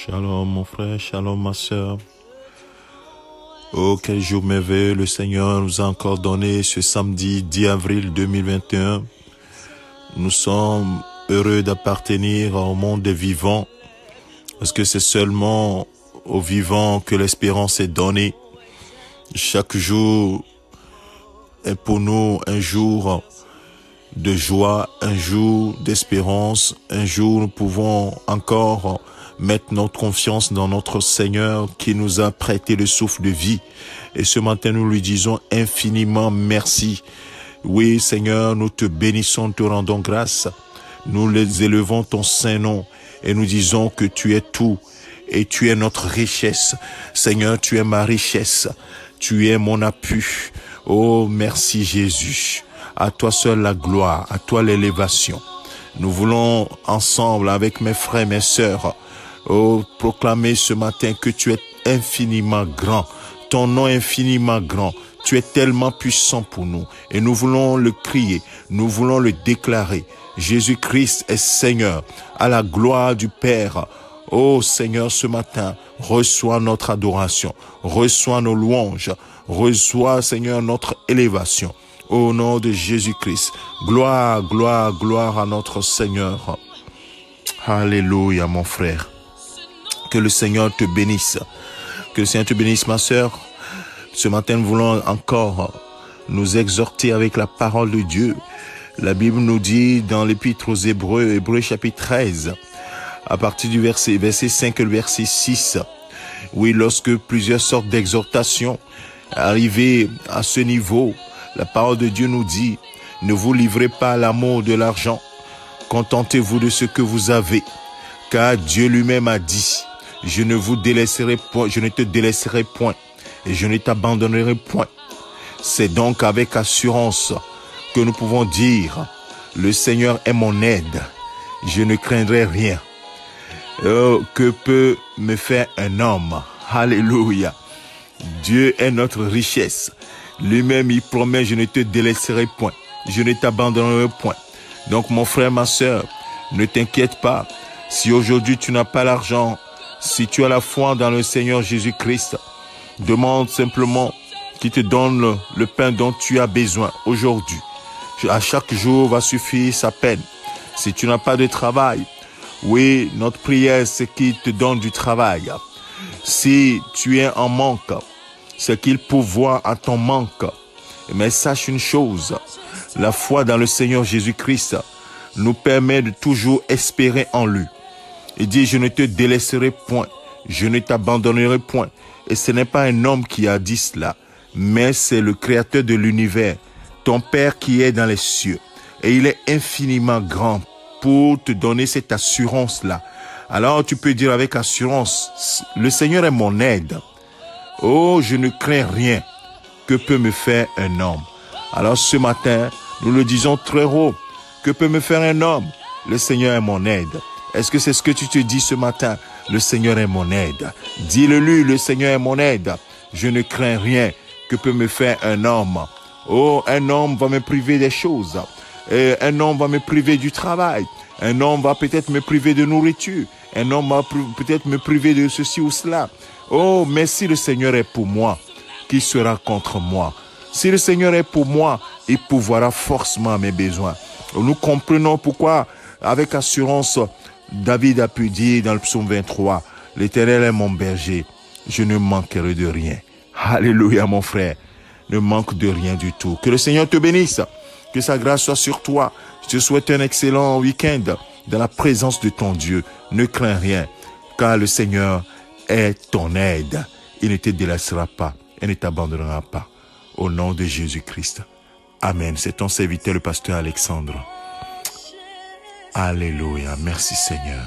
Shalom mon frère, shalom ma sœur. Oh, quel jour merveilleux le Seigneur nous a encore donné ce samedi 10 avril 2021. Nous sommes heureux d'appartenir au monde des vivants, parce que c'est seulement aux vivants que l'espérance est donnée. Chaque jour est pour nous un jour de joie, un jour d'espérance, un jour où nous pouvons encore mettre notre confiance dans notre Seigneur qui nous a prêté le souffle de vie. Et ce matin, nous lui disons infiniment merci. Oui, Seigneur, nous te bénissons, te rendons grâce. Nous les élevons ton saint nom et nous disons que tu es tout et tu es notre richesse. Seigneur, tu es ma richesse. Tu es mon appui. Oh, merci Jésus. À toi seul la gloire, à toi l'élévation. Nous voulons ensemble avec mes frères, mes sœurs, proclamer ce matin que tu es infiniment grand. Ton nom est infiniment grand. Tu es tellement puissant pour nous. Et nous voulons le crier. Nous voulons le déclarer. Jésus-Christ est Seigneur. À la gloire du Père. Oh Seigneur, ce matin, reçois notre adoration. Reçois nos louanges. Reçois, Seigneur, notre élévation. Au nom de Jésus-Christ. Gloire, gloire, gloire à notre Seigneur. Alléluia, mon frère. Que le Seigneur te bénisse. Que le Seigneur te bénisse, ma sœur. Ce matin, nous voulons encore nous exhorter avec la parole de Dieu. La Bible nous dit dans l'Épître aux Hébreux, Hébreux chapitre 13, à partir du verset 5 et le verset 6. Oui, lorsque plusieurs sortes d'exhortations arrivées à ce niveau, la parole de Dieu nous dit, ne vous livrez pas à l'amour de l'argent, contentez-vous de ce que vous avez, car Dieu lui-même a dit, je ne vous délaisserai point, je ne te délaisserai point, et je ne t'abandonnerai point. C'est donc avec assurance que nous pouvons dire, le Seigneur est mon aide, je ne craindrai rien. Que peut me faire un homme? Alléluia. Dieu est notre richesse. Lui-même, il promet, je ne te délaisserai point, je ne t'abandonnerai point. Donc, mon frère, ma sœur, ne t'inquiète pas. Si aujourd'hui tu n'as pas l'argent, si tu as la foi dans le Seigneur Jésus-Christ, demande simplement qu'il te donne le pain dont tu as besoin aujourd'hui. À chaque jour va suffire sa peine. Si tu n'as pas de travail, oui, notre prière, c'est qu'il te donne du travail. Si tu es en manque, c'est qu'il pourvoit à ton manque. Mais sache une chose, la foi dans le Seigneur Jésus-Christ nous permet de toujours espérer en lui. Il dit, je ne te délaisserai point, je ne t'abandonnerai point. Et ce n'est pas un homme qui a dit cela, mais c'est le Créateur de l'univers, ton Père qui est dans les cieux. Et il est infiniment grand pour te donner cette assurance-là. Alors tu peux dire avec assurance, le Seigneur est mon aide. Oh, je ne crains rien. Que peut me faire un homme? Alors ce matin, nous le disons très haut. Que peut me faire un homme? Le Seigneur est mon aide. Est-ce que c'est ce que tu te dis ce matin? Le Seigneur est mon aide. Dis-le-lui, le Seigneur est mon aide. Je ne crains rien. Que peut me faire un homme? Oh, un homme va me priver des choses. Et un homme va me priver du travail. Un homme va peut-être me priver de nourriture. Un homme va peut-être me priver de ceci ou cela. Oh, mais si le Seigneur est pour moi, qui sera contre moi? Si le Seigneur est pour moi, il pourvoira forcément à mes besoins. Nous comprenons pourquoi, avec assurance, David a pu dire dans le psaume 23, « L'Éternel est mon berger, je ne manquerai de rien. » Alléluia, mon frère, ne manque de rien du tout. Que le Seigneur te bénisse, que sa grâce soit sur toi. Je te souhaite un excellent week-end dans la présence de ton Dieu. Ne crains rien, car le Seigneur est ton aide. Il ne te délaissera pas et ne t'abandonnera pas. Au nom de Jésus-Christ. Amen. C'est ton serviteur, le pasteur Alexandre. Alléluia. Merci Seigneur.